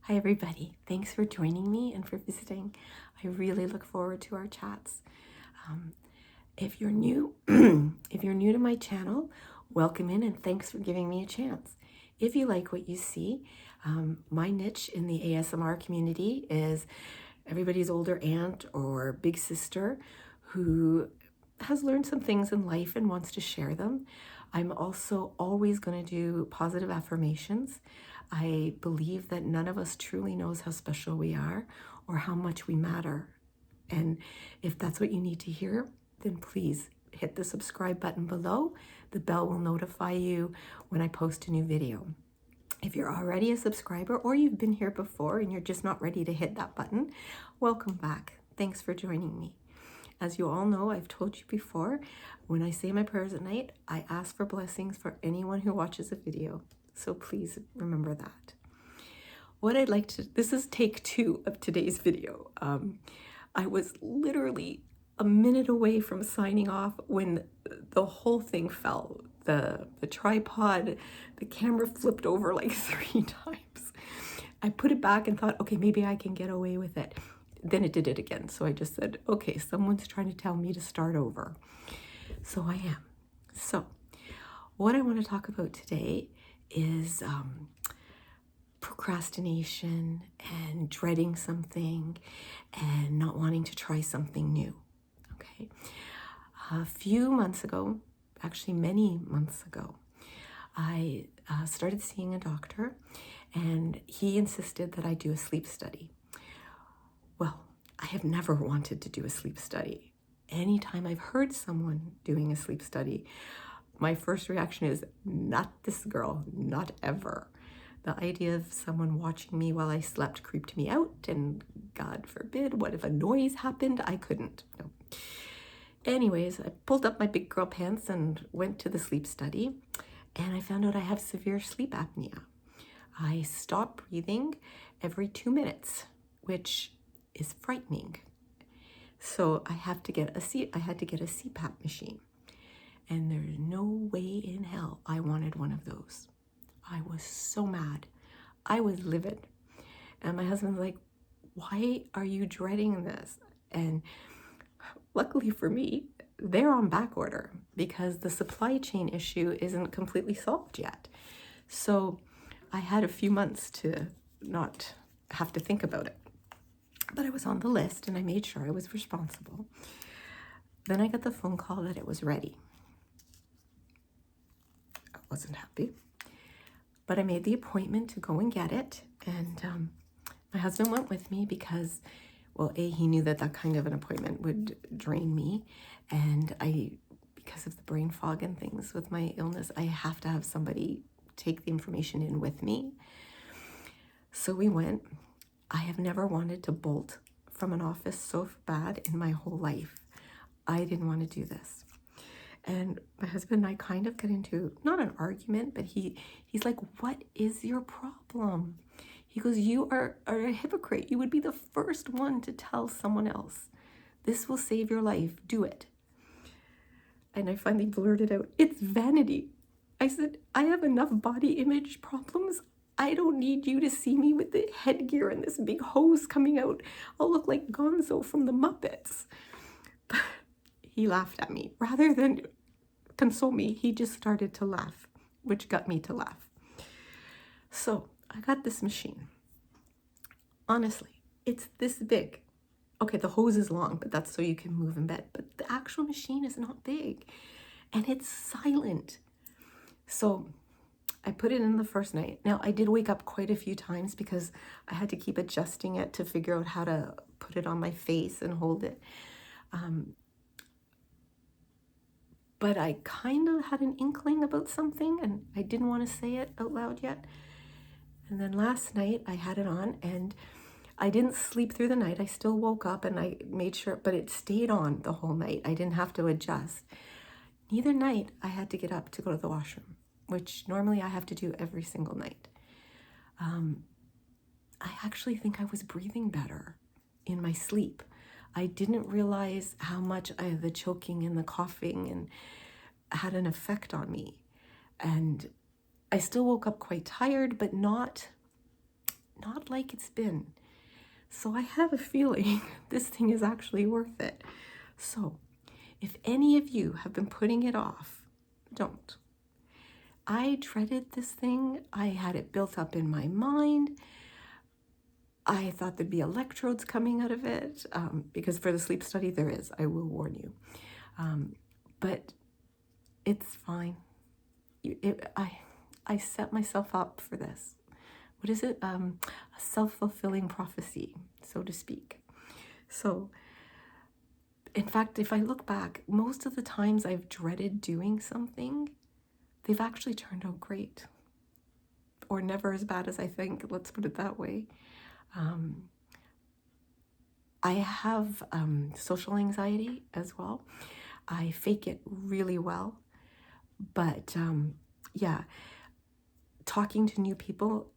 Hi everybody, thanks for joining me and for visiting. I really look forward to our chats. Um, if you're new, if you're new to my channel, welcome in and thanks for giving me a chance. If you like what you see, my niche in the ASMR community is everybody's older aunt or big sister who has learned some things in life and wants to share them. I'm also always going to do positive affirmations. I believe that none of us truly knows how special we are or how much we matter. And if that's what you need to hear, then please hit the subscribe button below. The bell will notify you when I post a new video. If you're already a subscriber or you've been here before and you're just not ready to hit that button, welcome back. Thanks for joining me. As you all know, I've told you before, when I say my prayers at night, I ask for blessings for anyone who watches a video. So please remember that. What I'd like to, this is take 2 of today's video. I was literally a minute away from signing off when the whole thing fell. The tripod, the camera flipped over like 3 times. I put it back and thought, okay, maybe I can get away with it. Then it did it again. So I just said, okay, someone's trying to tell me to start over. So I am. So what I want to talk about today is procrastination and dreading something and not wanting to try something new. Okay. A few months ago, actually many months ago, I started seeing a doctor and he insisted that I do a sleep study. Well, I have never wanted to do a sleep study. Anytime I've heard someone doing a sleep study, my first reaction is, not this girl, not ever. The idea of someone watching me while I slept creeped me out, and God forbid, what if a noise happened? I couldn't. No. Anyways, I pulled up my big girl pants and went to the sleep study, and I found out I have severe sleep apnea. I stop breathing every 2 minutes, which is frightening. So I had to get a CPAP machine. And there's no way in hell I wanted one of those. I was so mad. I was livid. And my husband's like, why are you dreading this? And luckily for me, they're on back order because the supply chain issue isn't completely solved yet. So I had a few months to not have to think about it. But I was on the list and I made sure I was responsible. Then I got the phone call that it was ready. I wasn't happy, but I made the appointment to go and get it. And my husband went with me because, well, he knew that that kind of an appointment would drain me. And because of the brain fog and things with my illness, I have to have somebody take the information in with me. So we went. I have never wanted to bolt from an office so bad in my whole life. I didn't want to do this. And my husband and I kind of got into, not an argument, but he's like, what is your problem? He goes, you are a hypocrite. You would be the first one to tell someone else, this will save your life, do it. And I finally blurted out, it's vanity. I said, I have enough body image problems. I don't need you to see me with the headgear and this big hose coming out. I'll look like Gonzo from the Muppets. He laughed at me. Rather than console me, he just started to laugh, which got me to laugh. So I got this machine. Honestly, it's this big. Okay, the hose is long, but that's so you can move in bed. But the actual machine is not big, and it's silent. So I put it in the first night. Now, I did wake up quite a few times because I had to keep adjusting it to figure out how to put it on my face and hold it. But I kind of had an inkling about something, and I didn't want to say it out loud yet. And then last night, I had it on, and I didn't sleep through the night. I still woke up, and I made sure, but it stayed on the whole night. I didn't have to adjust. Neither night, I had to get up to go to the washroom, which normally I have to do every single night. I actually think I was breathing better in my sleep. I didn't realize how much the choking and the coughing and had an effect on me. And I still woke up quite tired, but not not like it's been. So I have a feeling this thing is actually worth it. So if any of you have been putting it off, don't. I dreaded this thing. I had it built up in my mind. I thought there'd be electrodes coming out of it, because for the sleep study there is, I will warn you. But it's fine. I set myself up for this. What is it? A self-fulfilling prophecy, so to speak. So, in fact, if I look back, most of the times I've dreaded doing something, they've actually turned out great. Or never as bad as I think, let's put it that way. I have social anxiety as well. I fake it really well. But yeah, talking to new people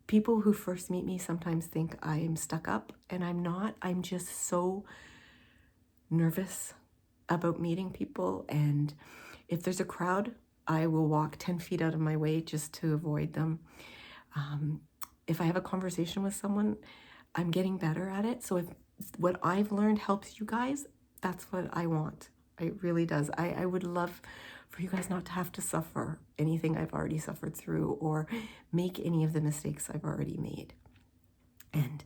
who first meet me sometimes think I'm stuck up, and I'm not. I'm just so nervous about meeting people, and if there's a crowd, I will walk 10 feet out of my way just to avoid them. If I have a conversation with someone, I'm getting better at it. So if what I've learned helps you guys, that's what I want. It really does. I would love for you guys not to have to suffer anything I've already suffered through or make any of the mistakes I've already made. And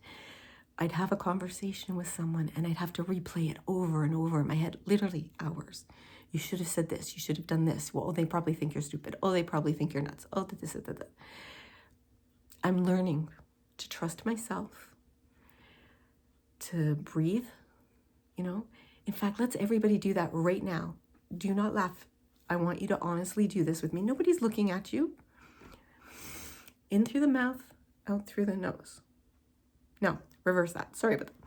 I'd have a conversation with someone and I'd have to replay it over and over in my head, literally hours. You should have said this. You should have done this. Well, they probably think you're stupid. Oh, they probably think you're nuts. Oh, this. I'm learning to trust myself, to breathe, In fact, let's everybody do that right now. Do not laugh. I want you to honestly do this with me. Nobody's looking at you. In through the mouth, out through the nose. No, reverse that. Sorry about that.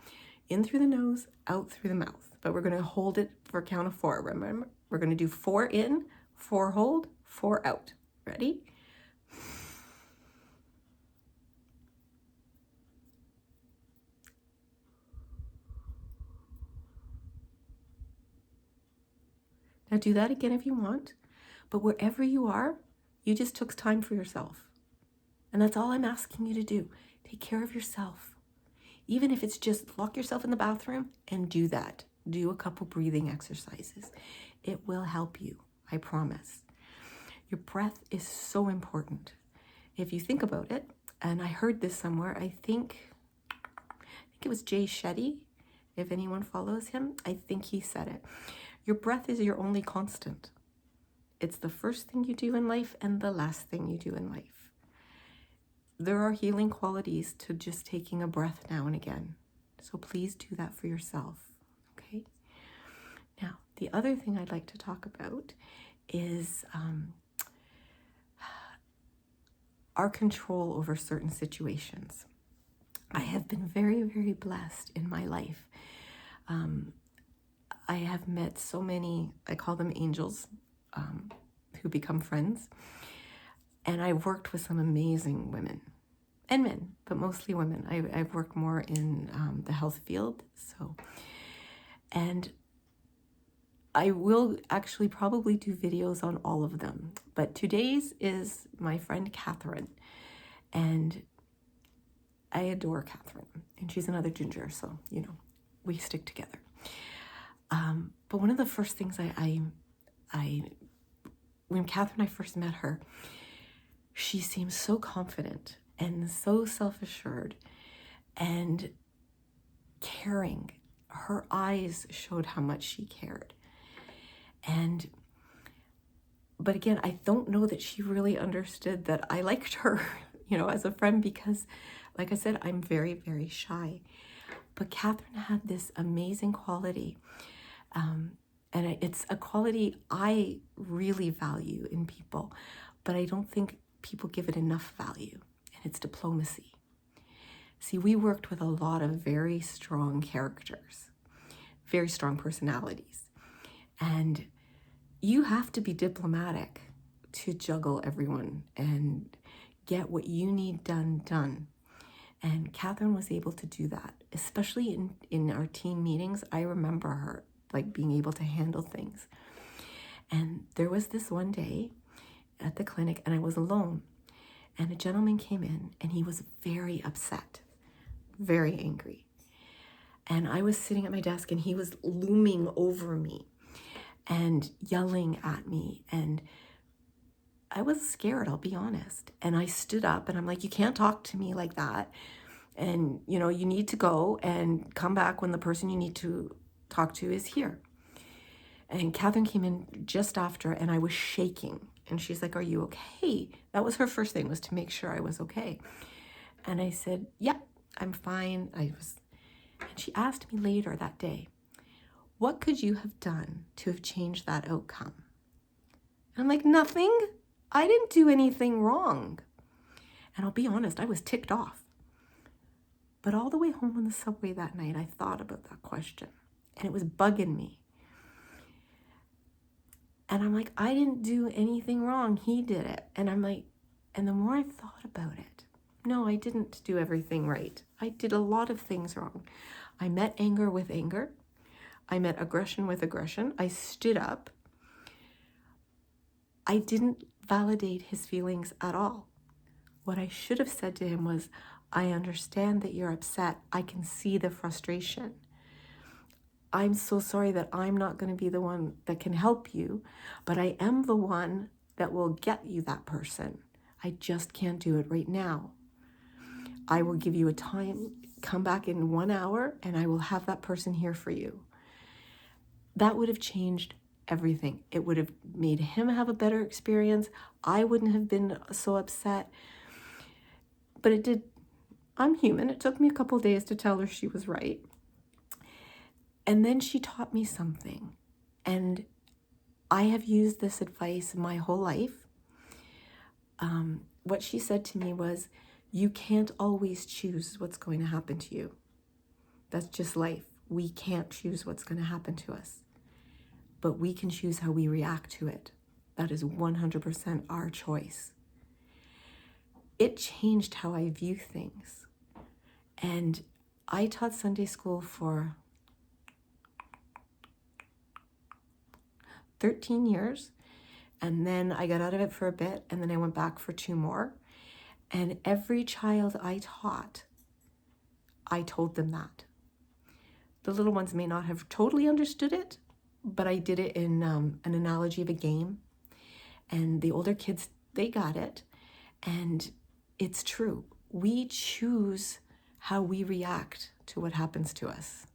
In through the nose, out through the mouth. But we're going to hold it for a count of 4. Remember, we're going to do 4 in, 4 hold, 4 out. Ready? Now do that again if you want, but wherever you are, you just took time for yourself. And that's all I'm asking you to do. Take care of yourself. Even if it's just lock yourself in the bathroom and do that. Do a couple breathing exercises. It will help you, I promise. Your breath is so important. If you think about it, and I heard this somewhere, I think it was Jay Shetty, if anyone follows him, I think he said it. Your breath is your only constant. It's the first thing you do in life and the last thing you do in life. There are healing qualities to just taking a breath now and again. So please do that for yourself, okay? Now, the other thing I'd like to talk about is our control over certain situations. I have been very, very blessed in my life. I have met so many, I call them angels, who become friends. And I've worked with some amazing women and men, but mostly women. I've worked more in the health field. And I will actually probably do videos on all of them. But today's is my friend Catherine. And I adore Catherine. And she's another ginger, so, we stick together. But one of the first things when Catherine and I first met her, she seemed so confident and so self-assured and caring. Her eyes showed how much she cared. But again, I don't know that she really understood that I liked her, as a friend, because like I said, I'm very, very shy. But Catherine had this amazing quality. And it's a quality I really value in people, but I don't think people give it enough value, and it's diplomacy. See, we worked with a lot of very strong characters, very strong personalities, and you have to be diplomatic to juggle everyone and get what you need done. And Catherine was able to do that, especially in our team meetings. I remember her being able to handle things. And there was this one day at the clinic, and I was alone. And a gentleman came in and he was very upset, very angry. And I was sitting at my desk and he was looming over me and yelling at me. And I was scared, I'll be honest. And I stood up and I'm like, you can't talk to me like that. And, you know, you need to go and come back when the person you need to talk to is here. And Catherine came in just after and I was shaking. And she's like, are you okay? That was her first thing, was to make sure I was okay. And I said, yeah, I'm fine. And she asked me later that day, what could you have done to have changed that outcome? And I'm like, nothing. I didn't do anything wrong. And I'll be honest, I was ticked off. But all the way home on the subway that night, I thought about that question and it was bugging me. And I'm like, I didn't do anything wrong. He did it. And I'm like, and the more I thought about it, no, I didn't do everything right. I did a lot of things wrong. I met anger with anger. I met aggression with aggression. I stood up. I didn't validate his feelings at all. What I should have said to him was, I understand that you're upset. I can see the frustration. I'm so sorry that I'm not going to be the one that can help you, but I am the one that will get you that person. I just can't do it right now. I will give you a time, come back in 1 hour, and I will have that person here for you. That would have changed everything. It would have made him have a better experience. I wouldn't have been so upset. But it did. I'm human. It took me a couple days to tell her she was right. And then she taught me something. And I have used this advice my whole life. What she said to me was, you can't always choose what's going to happen to you. That's just life. We can't choose what's going to happen to us. But we can choose how we react to it. That is 100% our choice. It changed how I view things. And I taught Sunday school for 13 years. And then I got out of it for a bit. And then I went back for 2 more. And every child I taught, I told them that. The little ones may not have totally understood it, but I did it in an analogy of a game. And the older kids, they got it. And it's true. We choose how we react to what happens to us.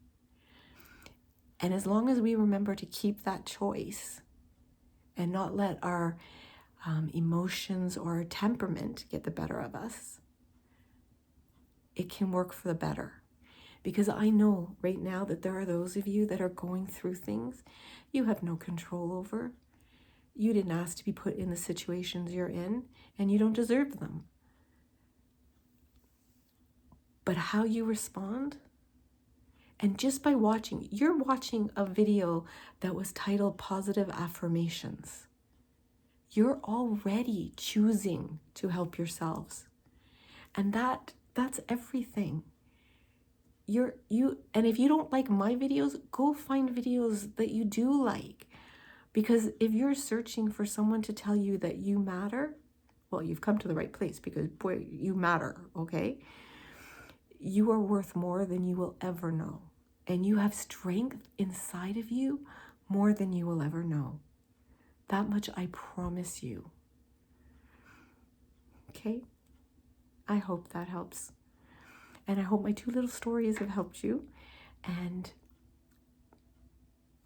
And as long as we remember to keep that choice and not let our emotions or our temperament get the better of us, it can work for the better. Because I know right now that there are those of you that are going through things you have no control over. You didn't ask to be put in the situations you're in, and you don't deserve them. But how you respond, and just by watching, you're watching a video that was titled Positive Affirmations. You're already choosing to help yourselves. And that's everything. And if you don't like my videos, go find videos that you do like. Because if you're searching for someone to tell you that you matter, well, you've come to the right place, because boy, you matter, okay? You are worth more than you will ever know. And you have strength inside of you more than you will ever know. That much I promise you. Okay? I hope that helps. And I hope my 2 little stories have helped you. And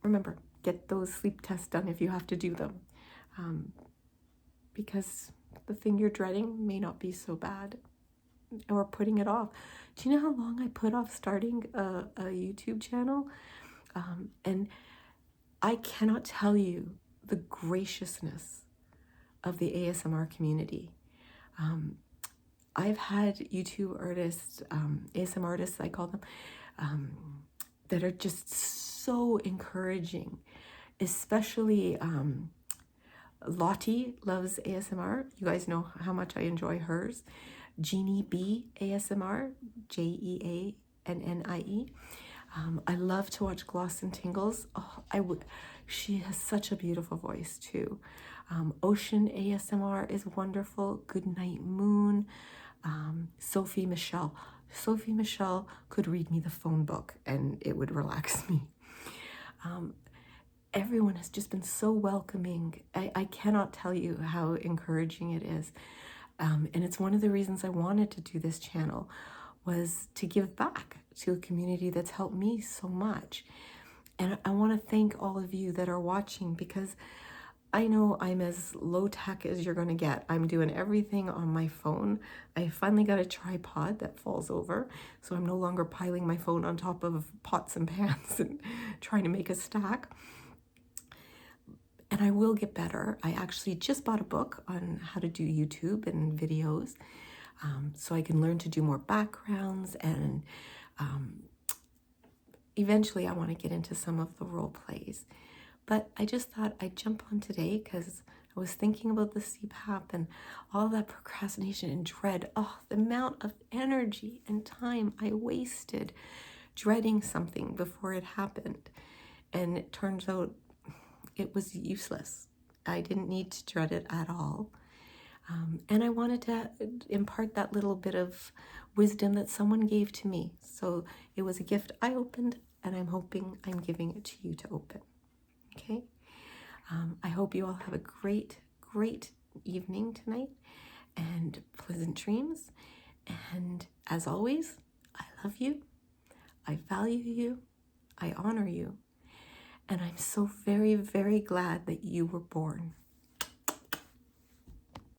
remember, get those sleep tests done if you have to do them. Because the thing you're dreading may not be so bad. Or putting it off. Do you know how long I put off starting a YouTube channel? And I cannot tell you the graciousness of the ASMR community. I've had YouTube artists, ASMR artists, I call them, that are just so encouraging. Especially Lottie loves ASMR. You guys know how much I enjoy hers. Jeannie B ASMR, Jeannie. I love to watch Gloss and Tingles. Oh, she has such a beautiful voice too. Ocean ASMR is wonderful. Good Night Moon. Sophie Michelle. Sophie Michelle could read me the phone book and it would relax me. Everyone has just been so welcoming. I cannot tell you how encouraging it is. And it's one of the reasons I wanted to do this channel, was to give back to a community that's helped me so much. And I want to thank all of you that are watching, because I know I'm as low tech as you're going to get. I'm doing everything on my phone. I finally got a tripod that falls over, so I'm no longer piling my phone on top of pots and pans and trying to make a stack. And I will get better. I actually just bought a book on how to do YouTube and videos, so I can learn to do more backgrounds, and eventually I want to get into some of the role plays. But I just thought I'd jump on today because I was thinking about the CPAP and all that procrastination and dread. Oh, the amount of energy and time I wasted dreading something before it happened. And it turns out it was useless. I didn't need to dread it at all. And I wanted to impart that little bit of wisdom that someone gave to me. So it was a gift I opened, and I'm hoping I'm giving it to you to open. Okay? I hope you all have a great, great evening tonight and pleasant dreams. And as always, I love you. I value you. I honor you. And I'm so very, very glad that you were born.